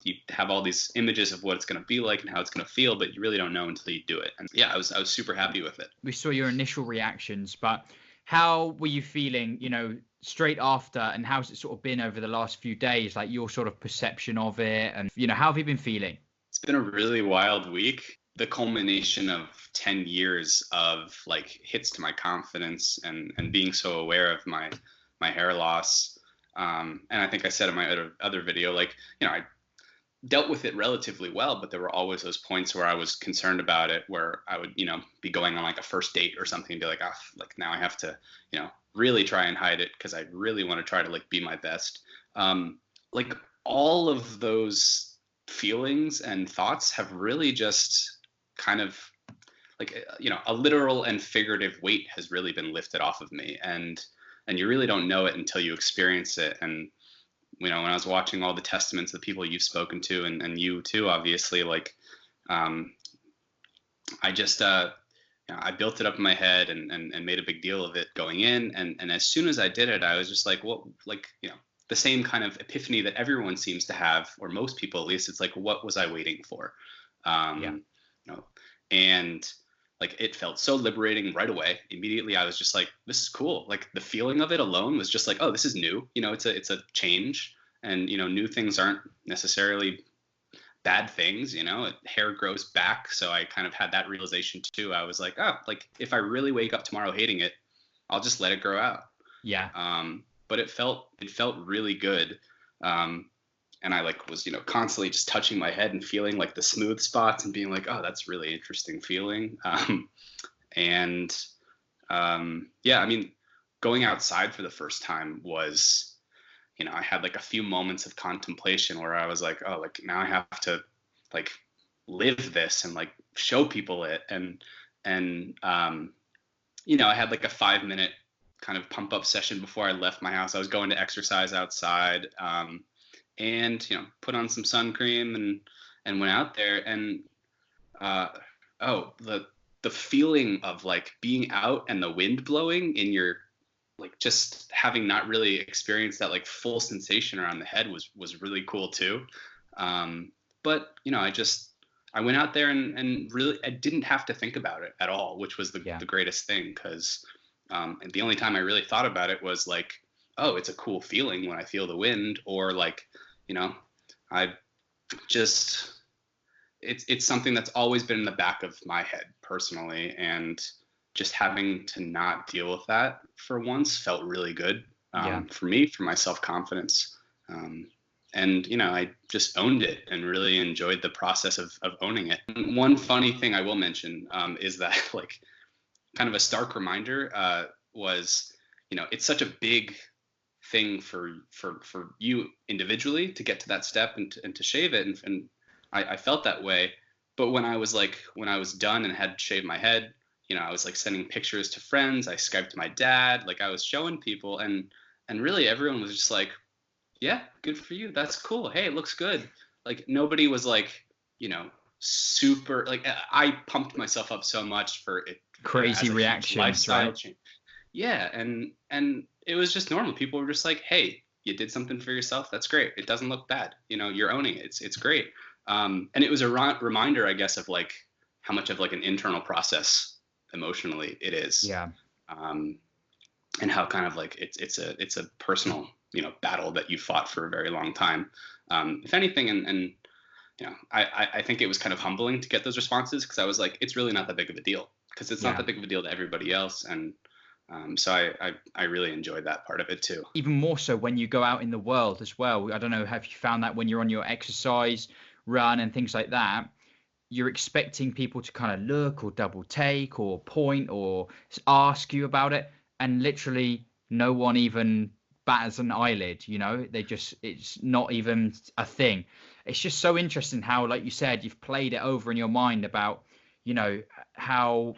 you have all these images of what it's going to be like and how it's going to feel, but you really don't know until you do it. And yeah, I was super happy with it. We saw your initial reactions, but how were you feeling, straight after, and how's it sort of been over the last few days, like your sort of perception of it, and how have you been feeling? It's been a really wild week. The culmination of 10 years of like hits to my confidence and being so aware of my hair loss. And I think I said in my other video, like, I dealt with it relatively well, but there were always those points where I was concerned about it, where I would, be going on like a first date or something and be like, like now I have to, really try and hide it because I really want to try to like be my best. Like all of those feelings and thoughts have really just kind of like, a literal and figurative weight has really been lifted off of me. And you really don't know it until you experience it. And when I was watching all the testaments of the people you've spoken to, and you too, obviously, like, I just, I built it up in my head and made a big deal of it going in. And as soon as I did it, I was just like, well, like, the same kind of epiphany that everyone seems to have, or most people at least. It's like, what was I waiting for? And like, it felt so liberating right away. Immediately, I was just like, this is cool. Like the feeling of it alone was just like, oh, this is new. It's a change, and new things aren't necessarily bad things. Hair grows back, so I kind of had that realization too. I was like, oh, like if I really wake up tomorrow hating it, I'll just let it grow out. Yeah. But it felt really good. And I like was, constantly just touching my head and feeling like the smooth spots and being like, oh, that's really interesting feeling. Yeah, I mean, going outside for the first time was, I had like a few moments of contemplation where I was like, oh, like now I have to like live this and like show people it. And I had like a 5-minute kind of pump up session before I left my house. I was going to exercise outside, and put on some sun cream and went out there, and the feeling of like being out and the wind blowing in your, like, just having not really experienced that like full sensation around the head was really cool too. But I went out there and really I didn't have to think about it at all, which was the greatest thing, because and the only time I really thought about it was like, oh, it's a cool feeling when I feel the wind, or like, I just, it's something that's always been in the back of my head personally, and just having to not deal with that for once felt really good for me, for my self-confidence. And, I just owned it and really enjoyed the process of owning it. One funny thing I will mention is that like kind of a stark reminder was, it's such a big thing for you individually to get to that step and to shave it. And I felt that way. But when I was done and had shaved my head, I was like sending pictures to friends. I Skyped my dad, like I was showing people, and really everyone was just like, yeah, good for you. That's cool. Hey, it looks good. Like nobody was like, super, like I pumped myself up so much for it. Crazy reactions, right? Change. Yeah. And it was just normal. People were just like, hey, you did something for yourself. That's great. It doesn't look bad. You're owning it. It's great. And it was a reminder, I guess, of like how much of like an internal process emotionally it is. Yeah. And how kind of like it's a personal, battle that you fought for a very long time. If anything, and I think it was kind of humbling to get those responses, because I was like, it's really not that big of a deal, because it's not that big of a deal to everybody else. And so I really enjoyed that part of it too. Even more so when you go out in the world as well. I don't know, have you found that when you're on your exercise run and things like that, you're expecting people to kind of look or double take or point or ask you about it, and literally no one even bats an eyelid, it's not even a thing. It's just so interesting how, like you said, you've played it over in your mind about, how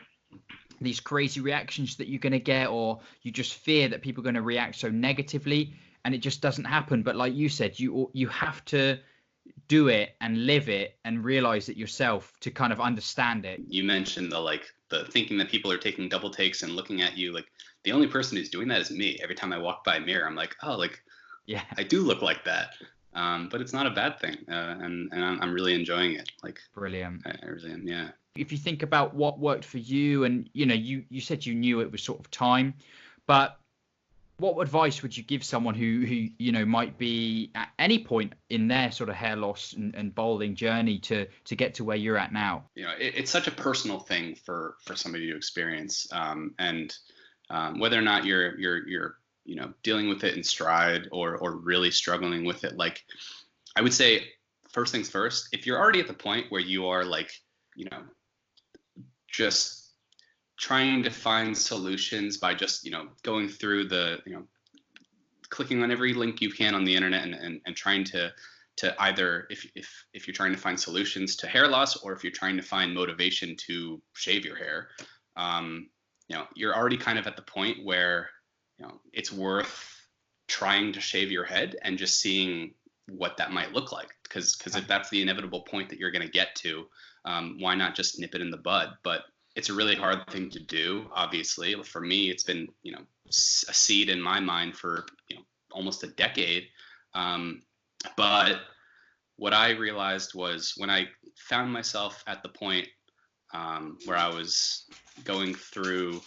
these crazy reactions that you're going to get, or you just fear that people are going to react so negatively, and it just doesn't happen. But like you said, you have to do it and live it and realize it yourself to kind of understand it. You mentioned the thinking that people are taking double takes and looking at you. Like the only person who's doing that is me. Every time I walk by a mirror, I'm like, oh, like, yeah, I do look like that. But it's not a bad thing, and I'm really enjoying it. Like, Brilliant. I really am. Yeah. If you think about what worked for you, and you said you knew it was sort of time, but what advice would you give someone who might be at any point in their sort of hair loss and balding journey to get to where you're at now? It's such a personal thing for somebody to experience, and whether or not you're dealing with it in stride or really struggling with it. Like, I would say, first things first, if you're already at the point where you are like, just trying to find solutions by just going through the clicking on every link you can on the internet, and trying to either, if you're trying to find solutions to hair loss, or if you're trying to find motivation to shave your hair, you're already kind of at the point where it's worth trying to shave your head and just seeing what that might look like, because if that's the inevitable point that you're going to get to, why not just nip it in the bud? But it's a really hard thing to do. Obviously, for me, it's been a seed in my mind for almost a decade. But what I realized was, when I found myself at the point where I was going through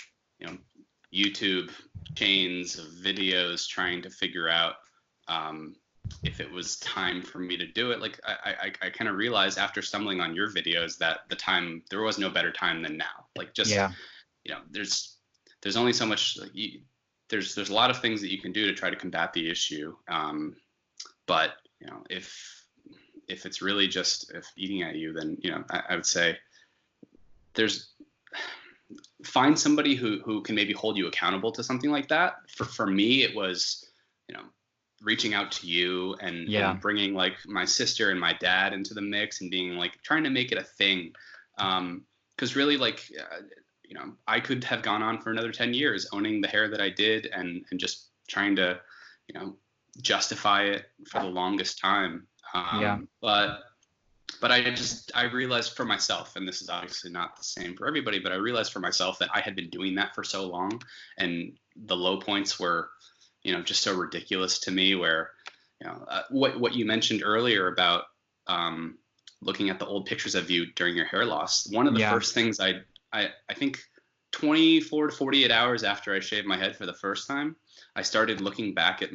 YouTube chains of videos trying to figure out if it was time for me to do it. Like, I kind of realized after stumbling on your videos that there was no better time than now. Like, just there's only so much, like, there's a lot of things that you can do to try to combat the issue, but if it's really just eating at you, then I would say find somebody who can maybe hold you accountable to something like that. For me, it was reaching out to you and bringing like my sister and my dad into the mix, and being like, trying to make it a thing, because really, like, I could have gone on for another 10 years owning the hair that I did, and just trying to justify it for the longest time. But I realized for myself, and this is obviously not the same for everybody, but I realized for myself that I had been doing that for so long, and the low points were just so ridiculous to me, where what you mentioned earlier about looking at the old pictures of you during your hair loss. One of the first things I think 24 to 48 hours after I shaved my head for the first time, I started looking back at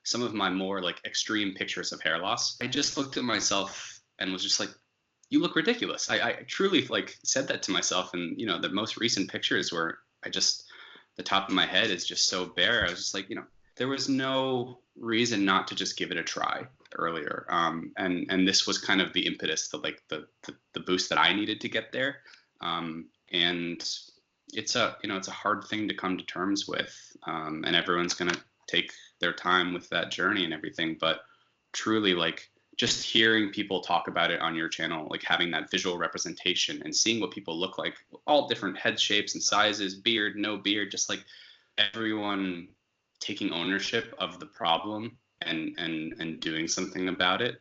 some of my more like extreme pictures of hair loss. I just looked at myself and was just like, you look ridiculous. I truly like said that to myself. And the most recent pictures where the top of my head is just so bare. I was just like, there was no reason not to just give it a try earlier. And this was kind of the impetus, the boost that I needed to get there. And it's a hard thing to come to terms with. And everyone's going to take their time with that journey and everything. But truly, like, just hearing people talk about it on your channel, like having that visual representation and seeing what people look like, all different head shapes and sizes, beard, no beard, just like everyone taking ownership of the problem and doing something about it.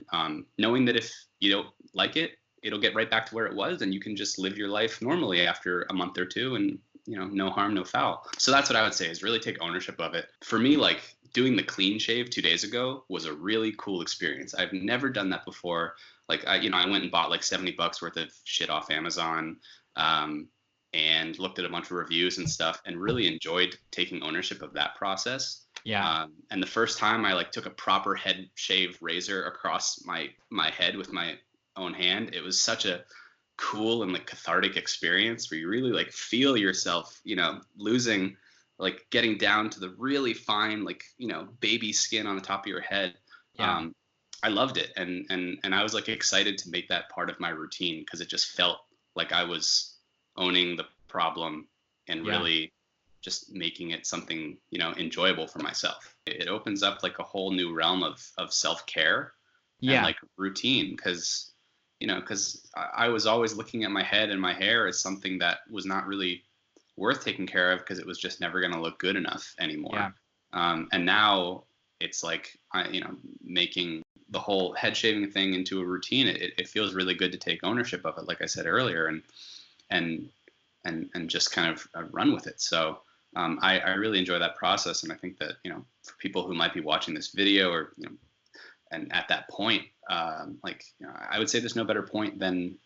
Knowing that if you don't like it, it'll get right back to where it was, and you can just live your life normally after a month or two, and no harm, no foul. So that's what I would say, is really take ownership of it. For me, like, doing the clean shave 2 days ago was a really cool experience. I've never done that before. Like, I went and bought like $70 worth of shit off Amazon, and looked at a bunch of reviews and stuff, and really enjoyed taking ownership of that process. And the first time I like took a proper head shave razor across my head with my own hand, it was such a cool and like cathartic experience, where you really like feel yourself, losing, like getting down to the really fine, like, baby skin on the top of your head. I loved it. And I was like excited to make that part of my routine, because it just felt like I was owning the problem and really just making it something, enjoyable for myself. It opens up like a whole new realm of self-care and like routine. Because I was always looking at my head and my hair as something that was not really worth taking care of, because it was just never going to look good enough anymore. And now it's like, making the whole head shaving thing into a routine. It feels really good to take ownership of it, like I said earlier, and just kind of run with it. So I really enjoy that process. And I think that, for people who might be watching this video, or, and at that point, like, you know, I would say there's no better point than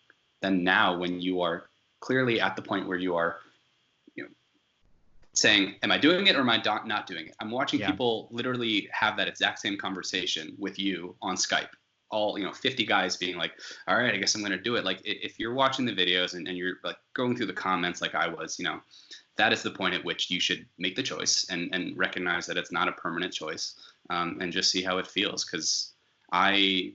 now, when you are clearly at the point where you are, you know, saying, am I doing it or am I not doing it? I'm watching people literally have that exact same conversation with you on Skype. All, you know, 50 guys being like, all right, I guess I'm going to do it. Like, if you're watching the videos and you're like going through the comments like I was, you know, that is the point at which you should make the choice and recognize that it's not a permanent choice, and just see how it feels. Because I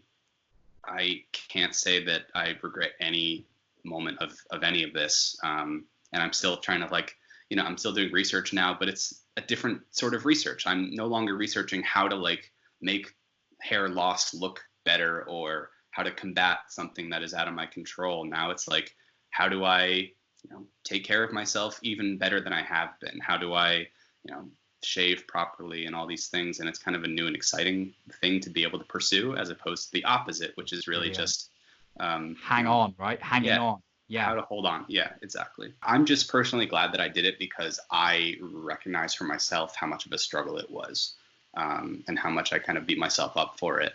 can't say that I regret any moment of any of this. And I'm still trying to, like, you know, I'm still doing research now, but it's a different sort of research. I'm no longer researching how to, like, make hair loss look better or how to combat something that is out of my control. Now it's like, how do I, you know, take care of myself even better than I have been? How do I, you know, shave properly and all these things? And it's kind of a new and exciting thing to be able to pursue, as opposed to the opposite, which is really just hang on, right? Hanging on. Yeah. How to hold on. Yeah, exactly. I'm just personally glad that I did it, because I recognize for myself how much of a struggle it was, and how much I kind of beat myself up for it.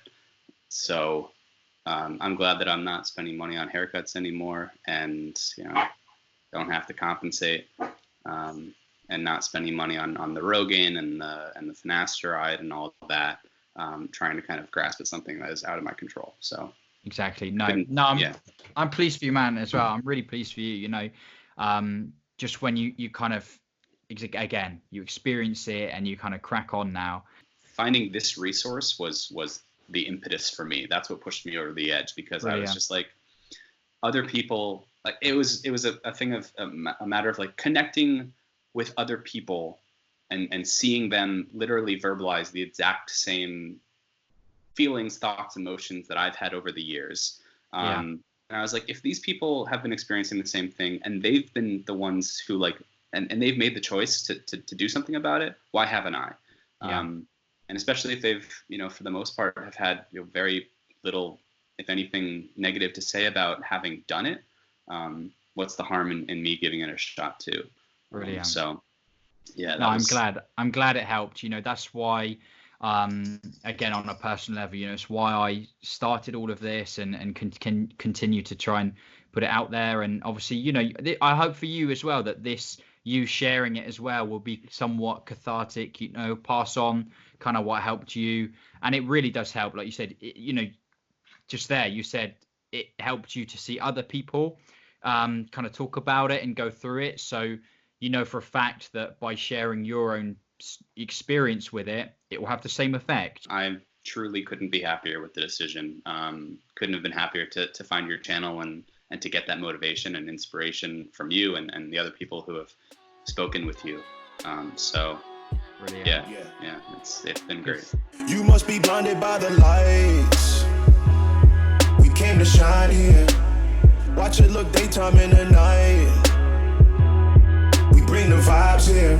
So I'm glad that I'm not spending money on haircuts anymore, and, you know, don't have to compensate, and not spending money on the Rogaine and the finasteride and all of that, trying to kind of grasp at something that is out of my control. So exactly. I'm pleased for you, man, as well. I'm really pleased for you. You know, just when you kind of, again, you experience it and you kind of crack on now. Finding this resource was the impetus for me. That's what pushed me over the edge, because I was just like, other people, like, it was a thing of a matter of, like, connecting with other people and seeing them literally verbalize the exact same feelings, thoughts, emotions that I've had over the years. And I was like, if these people have been experiencing the same thing, and they've been the ones who, like, and they've made the choice to do something about it, why haven't I? And especially if they've, you know, for the most part, have had, you know, very little, if anything, negative to say about having done it, what's the harm in me giving it a shot too? Brilliant. So, yeah. No, I'm glad it helped. You know, that's why, again, on a personal level, you know, it's why I started all of this and can continue to try and put it out there. And obviously, you know, I hope for you as well that you sharing it as well will be somewhat cathartic, you know, pass on kind of what helped you. And it really does help. Like you said, you know, just there, you said it helped you to see other people kind of talk about it and go through it. So, you know, for a fact that by sharing your own experience with it, it will have the same effect. I truly couldn't be happier with the decision. Couldn't have been happier to find your channel and to get that motivation and inspiration from you and the other people who have spoken with you. So brilliant. Yeah, it's been great. You must be blinded by the lights. We came to shine here. Watch it look daytime in the night. We bring the vibes here.